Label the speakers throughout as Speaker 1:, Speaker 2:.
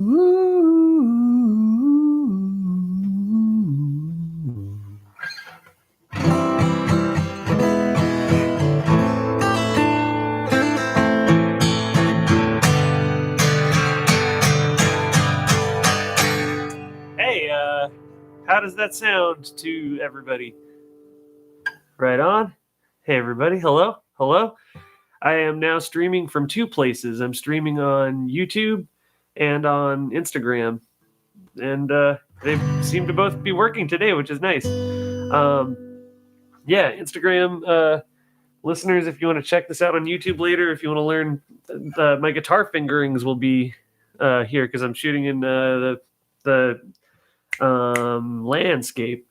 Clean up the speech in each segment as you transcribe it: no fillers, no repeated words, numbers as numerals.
Speaker 1: Hey, how does that sound to everybody? Right on. Hey, everybody. Hello. Hello. I am now streaming from two places. I'm streaming on YouTube and on Instagram. And they seem to both be working today, which is nice. Yeah, Instagram listeners, if you want to check this out on YouTube later, if you want to learn, my guitar fingerings will be here because I'm shooting in the landscape.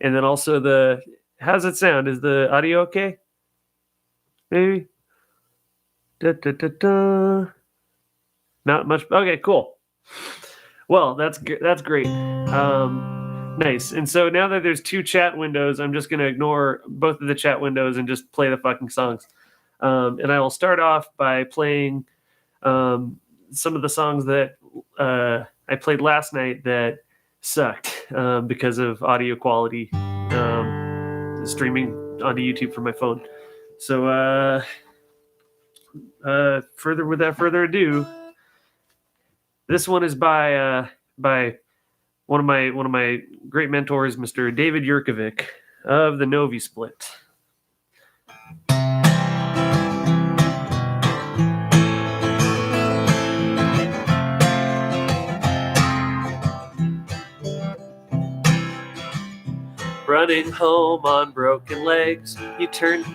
Speaker 1: And then also how's it sound? Is the audio okay? Maybe? Da. Not much. Okay, cool. Well, that's great. Nice. And so now that there's two chat windows, I'm just going to ignore both of the chat windows and just play the fucking songs. And I will start off by playing some of the songs that I played last night that sucked because of audio quality streaming onto YouTube from my phone. So without further ado, this one is by one of my great mentors, Mr. David Yurkovic of the Novi Split. Running home on broken legs, you turn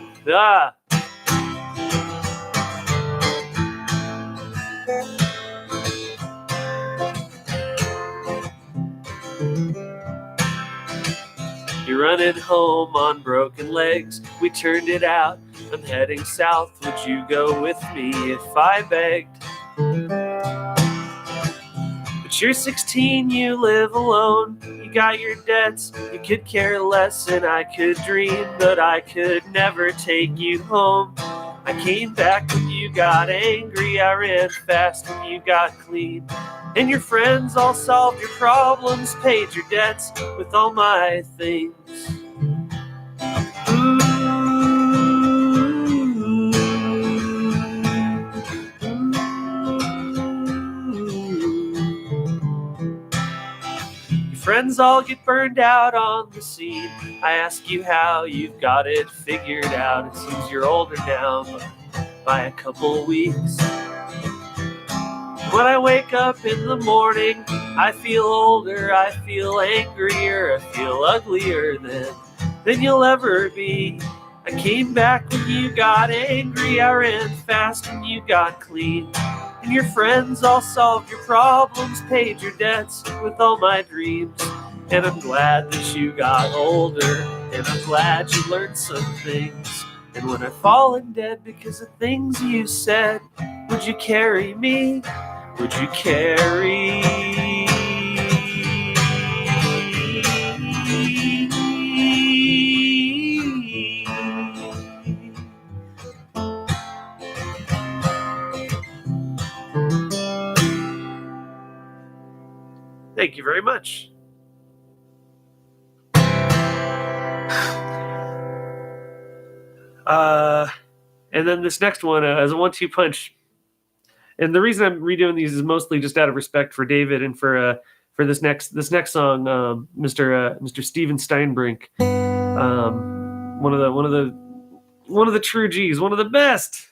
Speaker 1: You're running home on broken legs. We turned it out. I'm heading south. Would you go with me if I begged? But you're 16, you live alone. You got your debts. You could care less and I could dream, but I could never take you home. I came back when you got angry. I ran fast when you got clean. And your friends all solved your problems, paid your debts with all my things. Your friends all get burned out on the scene. I ask you how you've got it figured out. It seems you're older now by a couple weeks. When I wake up in the morning, I feel older, I feel angrier, I feel uglier than you'll ever be. I came back when you got angry, I ran fast when you got clean. And your friends all solved your problems, paid your debts with all my dreams. And I'm glad that you got older, and I'm glad you learned some things. And when I've fallen dead because of things you said, would you carry me? Would you carry? Thank you very much. And then this next one is a 1-2 punch. And the reason I'm redoing these is mostly just out of respect for David and for this next song, Mr. Steven Steinbrink, one of the true G's, one of the best.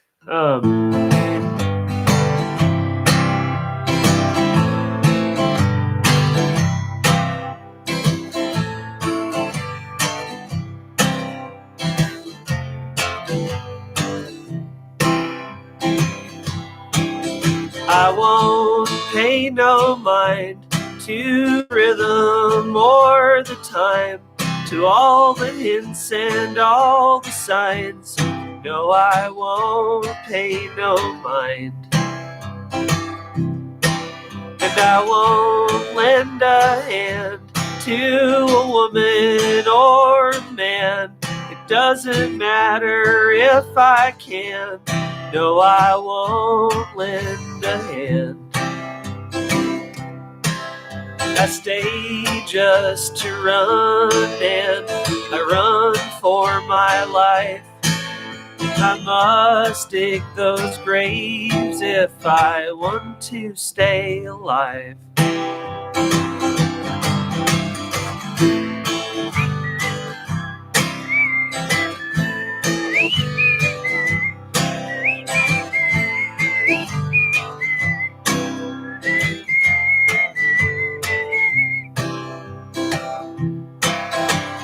Speaker 1: I won't pay no mind to rhythm or the time, to all the hints and all the signs. No, I won't pay no mind. And I won't lend a hand to a woman or a man. It doesn't matter if I can. No, I won't lend a hand. I stay just to run, and I run for my life. I must dig those graves if I want to stay alive.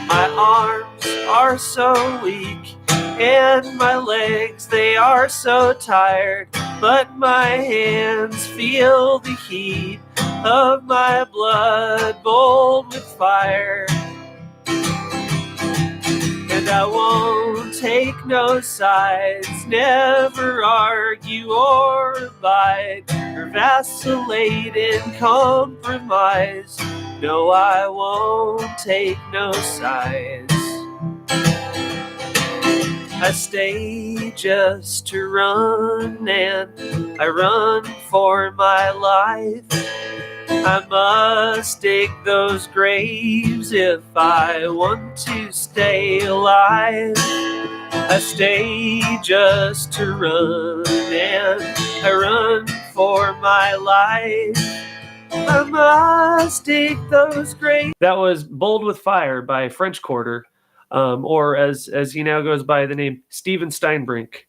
Speaker 1: My arms are so weak, and my legs, they are so tired, but my hands feel the heat of my blood bold with fire. And I won't take no sides, never argue or abide, or vacillate in compromise. No, I won't take no sides. I stay just to run, and I run for my life. I must dig those graves if I want to stay alive. I stay just to run, and I run for my life. I must dig those graves. That was Bold with Fire by French Quarter, or as he now goes by the name Steven Steinbrink,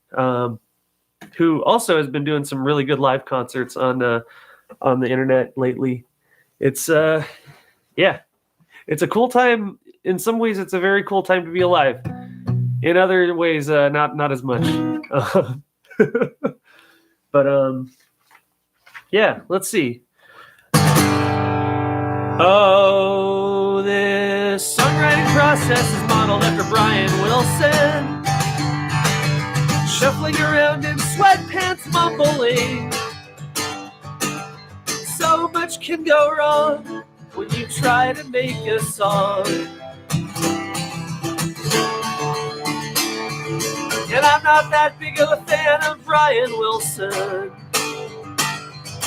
Speaker 1: who also has been doing some really good live concerts on the internet lately. It's it's a cool time. In some ways, it's a very cool time to be alive. In other ways, not as much. But yeah, let's see. Oh, this songwriting process is modeled after Brian Wilson, shuffling around in sweatpants, mumbling. So much can go wrong when you try to make a song. And I'm not that big of a fan of Brian Wilson.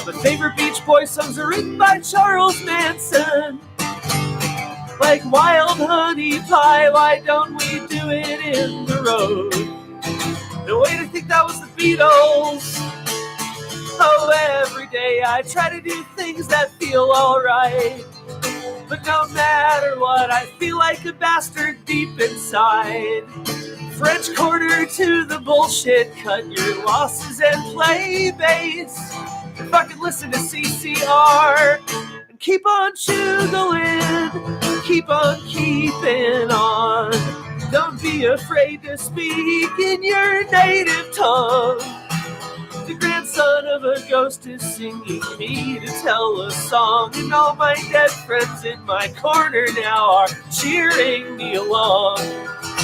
Speaker 1: My favorite Beach Boys songs are written by Charles Manson. Like Wild Honey Pie, why don't we do it in the road? No way to think that was the Beatles. Oh, every day I try to do things that feel alright. But no matter what, I feel like a bastard deep inside. French Quarter to the bullshit, cut your losses and play bass. And fucking listen to CCR and keep on chuggling, keep on keeping on. Don't be afraid to speak in your native tongue. The grandson of a ghost is singing me to tell a song, and all my dead friends in my corner now are cheering me along.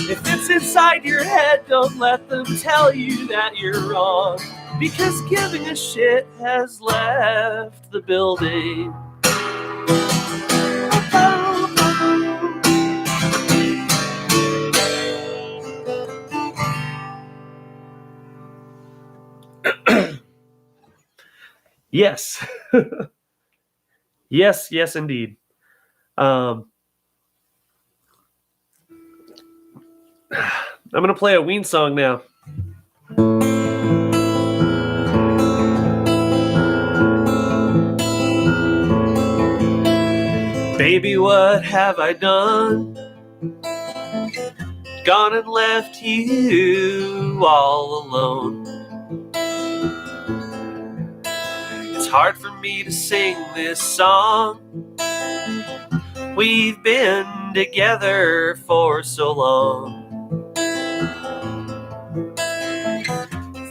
Speaker 1: If it's inside your head, don't let them tell you that you're wrong, because giving a shit has left the building. Yes. yes, indeed. I'm going to play a Ween song now. Baby, what have I done? Gone and left you all alone. It's hard for me to sing this song. We've been together for so long.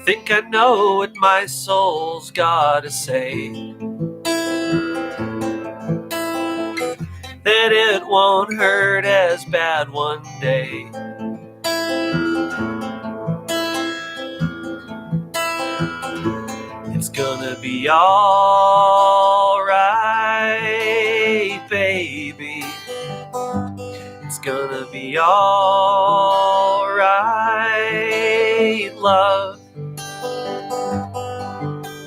Speaker 1: Think I know what my soul's gotta say. That it won't hurt as bad one day. It's gonna be alright, baby. It's gonna be alright, love.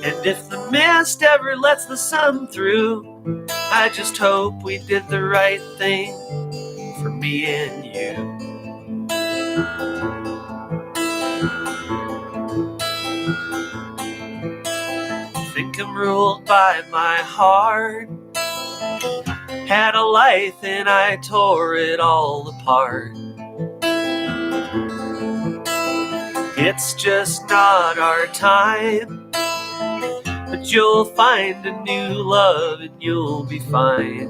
Speaker 1: And if the mist ever lets the sun through, I just hope we did the right thing for me and you. Think I'm ruled by my heart. Had a life and I tore it all apart. It's just not our time, but you'll find a new love and you'll be fine.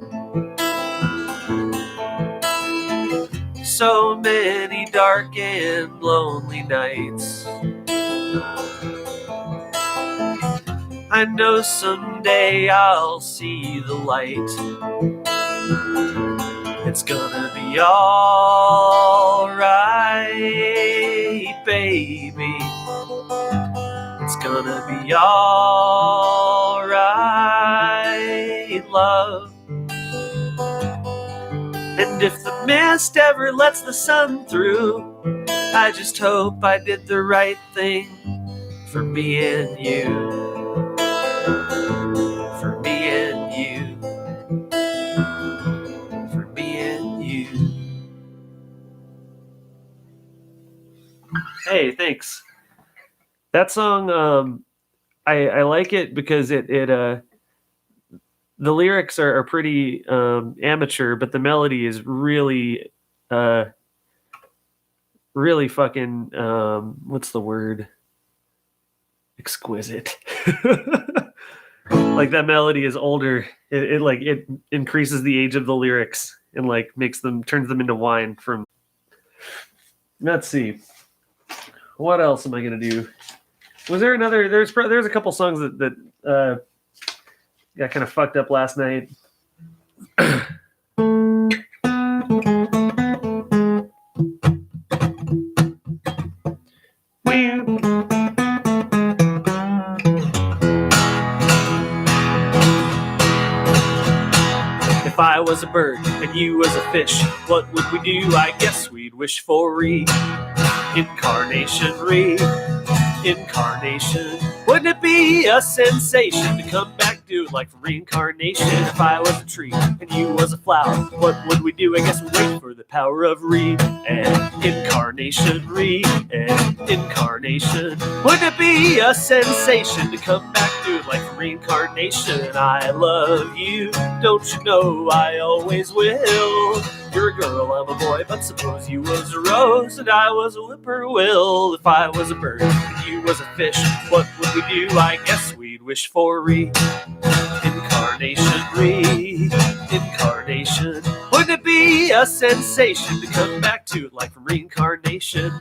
Speaker 1: So many dark and lonely nights. I know someday I'll see the light. It's gonna be alright, baby. It's gonna be alright, love. And if the mist ever lets the sun through, I just hope I did the right thing for me and you. For me and you. For me and you. Hey, thanks. That song, I like it because it the lyrics are pretty amateur, but the melody is really really fucking what's the word? Exquisite. Like that melody is older. It increases the age of the lyrics and like turns them into wine from. Let's see. What else am I gonna do? Was there another? There's a couple songs that got kind of fucked up last night. If I was a bird and you was a fish, what would we do? I guess we'd wish for reincarnation, reincarnation. Wouldn't it be a sensation to come back to like reincarnation? If I was a tree and you was a flower, what would we do? I guess we'd wait for the power of reincarnation, reincarnation. Wouldn't it be a sensation to come back to like reincarnation? I love you, don't you know I always will. You're a girl, I'm a boy, but suppose you was a rose and I was a whippoorwill. If I was a bird and you was a fish, what would we do? I guess we'd wish for reincarnation, reincarnation. Wouldn't it be a sensation to come back to it like from reincarnation?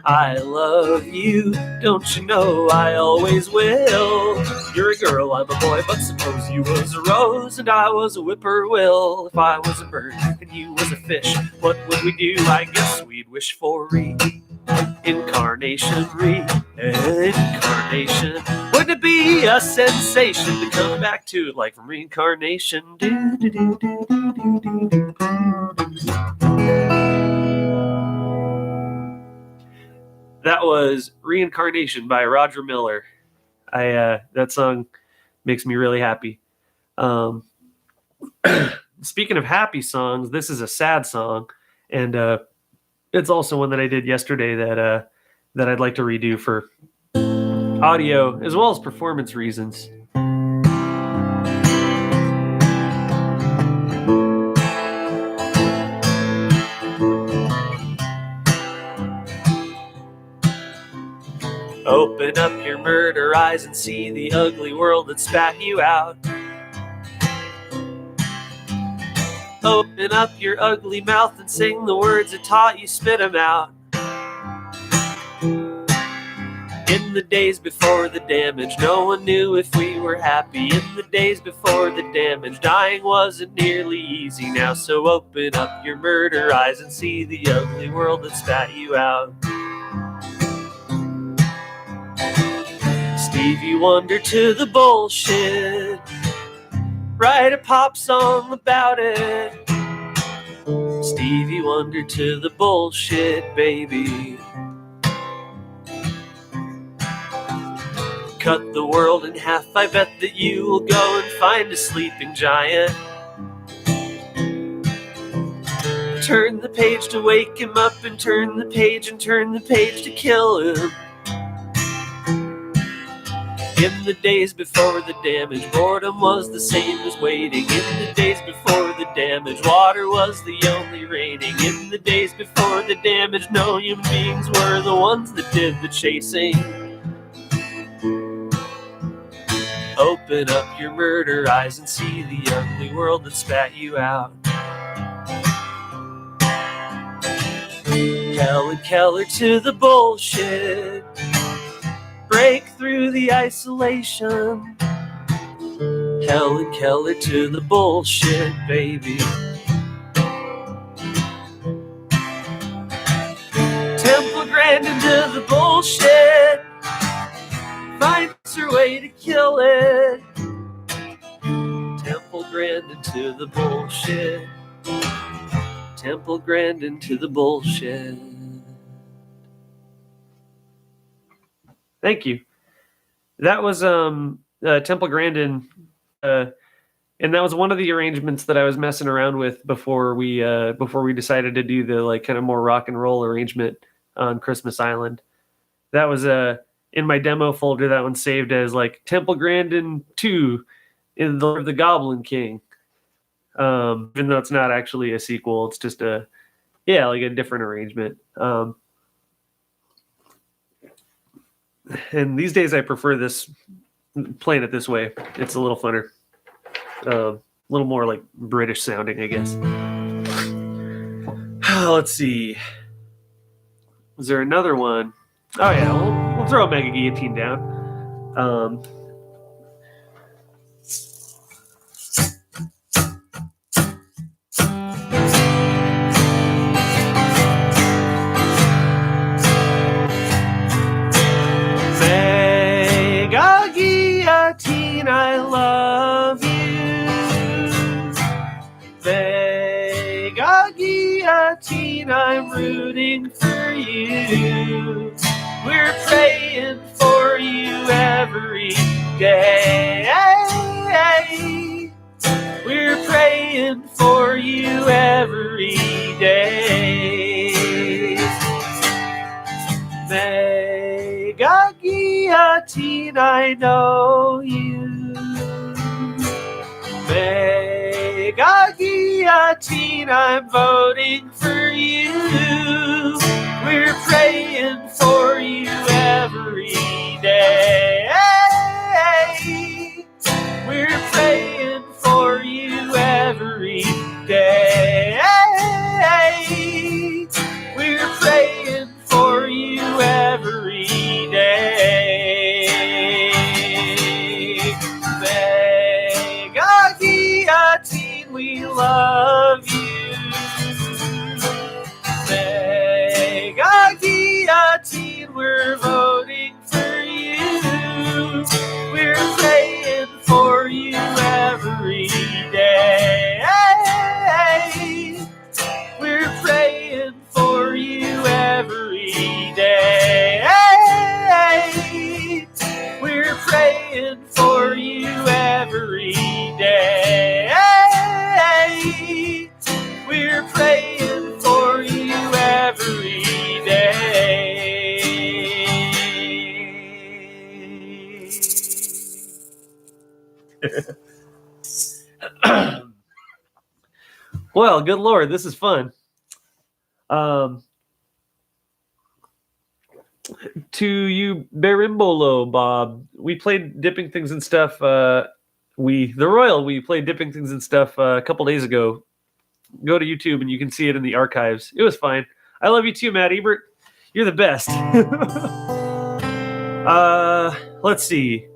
Speaker 1: I love you, don't you know I always will. You're a girl, I'm a boy, but suppose you was a rose and I was a whippoorwill. If I was a bird and you was a fish, what would we do? I guess we'd wish for reincarnation, reincarnation. Wouldn't it be a sensation to come back to it like from reincarnation? That was Reincarnation by Roger Miller. That song makes me really happy. Speaking of happy songs, this is a sad song, and it's also one that I did yesterday that I'd like to redo for audio as well as performance reasons. Open up your murder eyes and see the ugly world that spat you out. Open up your ugly mouth and sing the words that taught you, spit them out. In the days before the damage, no one knew if we were happy. In the days before the damage, dying wasn't nearly easy now. So open up your murder eyes and see the ugly world that spat you out. Stevie Wonder to the bullshit. Write a pop song about it. Stevie Wonder to the bullshit, baby. cut the world in half, I bet that you will go and find a sleeping giant. Turn the page to wake him up, and turn the page to kill him. In the days before the damage, boredom was the same as waiting. In the days before the damage, water was the only raining. In the days before the damage, no human beings were the ones that did the chasing. Open up your murder eyes and see the ugly world that spat you out. Helen Keller to the bullshit. Break through the isolation. Helen Keller to the bullshit, baby. Temple Grandin to the bullshit. Finds her way to kill it. Temple Grandin to the bullshit. Temple Grandin to the bullshit. Thank you. That was Temple Grandin, and that was one of the arrangements that I was messing around with before we decided to do the like kind of more rock and roll arrangement on Christmas Island. That was in my demo folder. That one saved as like Temple Grandin 2 in the Lord of the Goblin King. Even though it's not actually a sequel, it's just like a different arrangement. And these days I prefer playing it this way. It's a little funner. A little more like British sounding, I guess. Let's see. Is there another one? Oh yeah, we'll throw a Mega Guillotine down. I love you. Mega Guillotine, I'm rooting for you. We're praying for you every day. We're praying for you every day. Mega Guillotine, I know you. Mega Guillotine, I'm voting for you. We're praying for you every day. We're praying for you every day. We're praying for you every day. Mega Guillotine, we love you. Mega Guillotine, we're voting for you. We're praying for you every day. We're praying for you every day. We're praying for you every day. We're praying for you every day. Well, good Lord, this is fun. To you, Berimbolo, Bob, we played Dipping Things and Stuff. We played Dipping Things and Stuff a couple days ago. Go to YouTube and you can see it in the archives. It was fine. I love you too, Matt Ebert. You're the best. Let's see.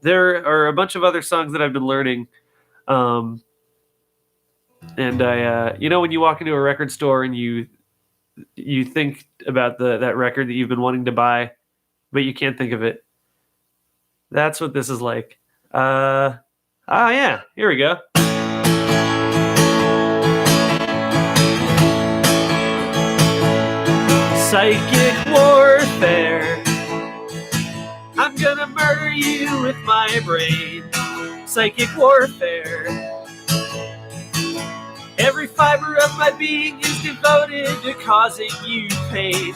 Speaker 1: There are a bunch of other songs that I've been learning. And I, when you walk into a record store and you think about that record that you've been wanting to buy, but you can't think of it. That's what this is like. Yeah, here we go. Psychic warfare. I'm gonna my brain. Psychic warfare. Every fiber of my being is devoted to causing you pain.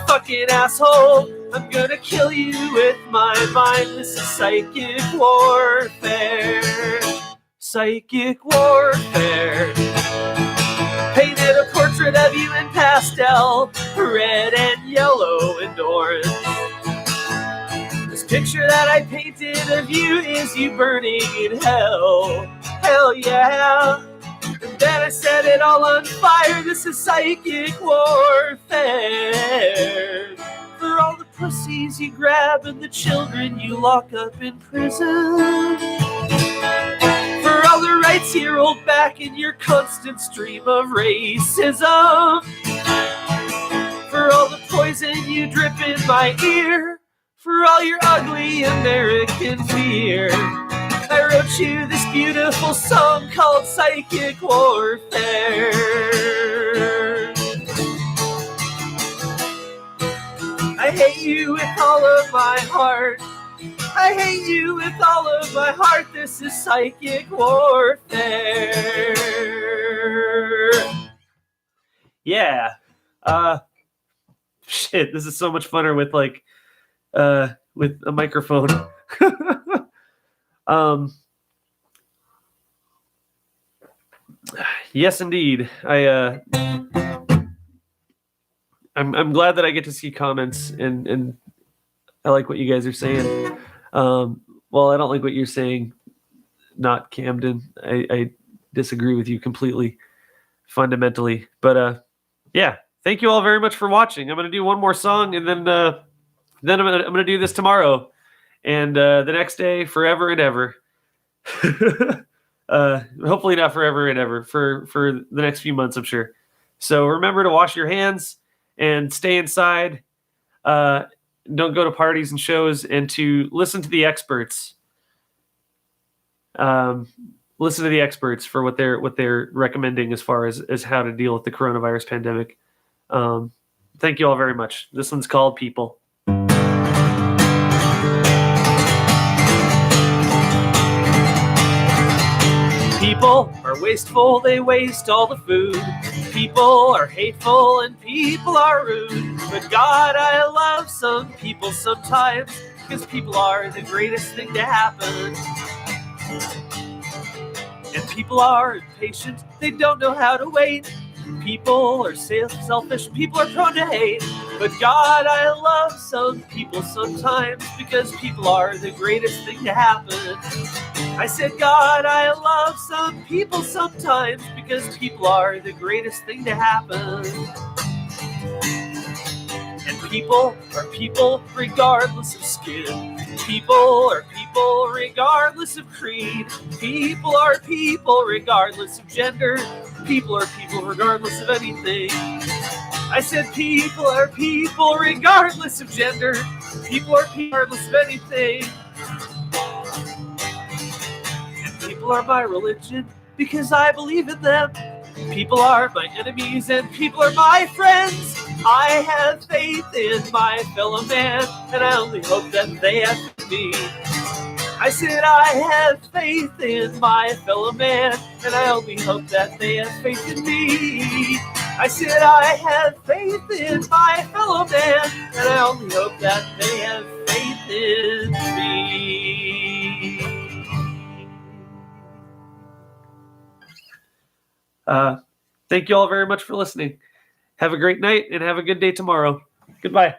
Speaker 1: Fucking asshole, I'm gonna kill you with my mind. This is psychic warfare. Psychic warfare. Painted a portrait of you in pastel, red and yellow and orange. This picture that I painted of you is you burning in hell. Hell yeah. And then I set it all on fire. This is psychic warfare. For all the pussies you grab and the children you lock up in prison. For all the rights you rolled back in your constant stream of racism. For all the poison you drip in my ear. For all your ugly American fear. I wrote you this beautiful song called Psychic Warfare. I hate you with all of my heart. I hate you with all of my heart. This is Psychic Warfare. Yeah. Shit, this is so much funner with with a microphone. Yes, indeed. I'm glad that I get to see comments and I like what you guys are saying. Well, I don't like what you're saying, not Camden. I disagree with you completely, fundamentally. But yeah, thank you all very much for watching. I'm gonna do one more song and then I'm gonna do this tomorrow and the next day, forever and ever. Hopefully not forever and ever, for the next few months, I'm sure. So remember to wash your hands and stay inside. Don't go to parties and shows, and to listen to the experts. Listen to the experts for what they're recommending as far as how to deal with the coronavirus pandemic. Thank you all very much. This one's called People. People are wasteful, they waste all the food. People are hateful and people are rude. But God, I love some people sometimes, because people are the greatest thing to happen. And people are impatient, they don't know how to wait. People are selfish, people are prone to hate. But God, I love some people sometimes, because people are the greatest thing to happen. I said, God, I love some people sometimes, because people are the greatest thing to happen. And people are people regardless of skin. People are people regardless of creed. People are people regardless of gender. People are people regardless of anything. I said people are people regardless of gender. People are people regardless of anything. And people are my religion because I believe in them. People are my enemies and people are my friends. I have faith in my fellow man, and I only hope that they have me. I said I have faith in my fellow man, and I only hope that they have faith in me. I said I have faith in my fellow man, and I only hope that they have faith in me. Thank you all very much for listening. Have a great night and have a good day tomorrow. Goodbye.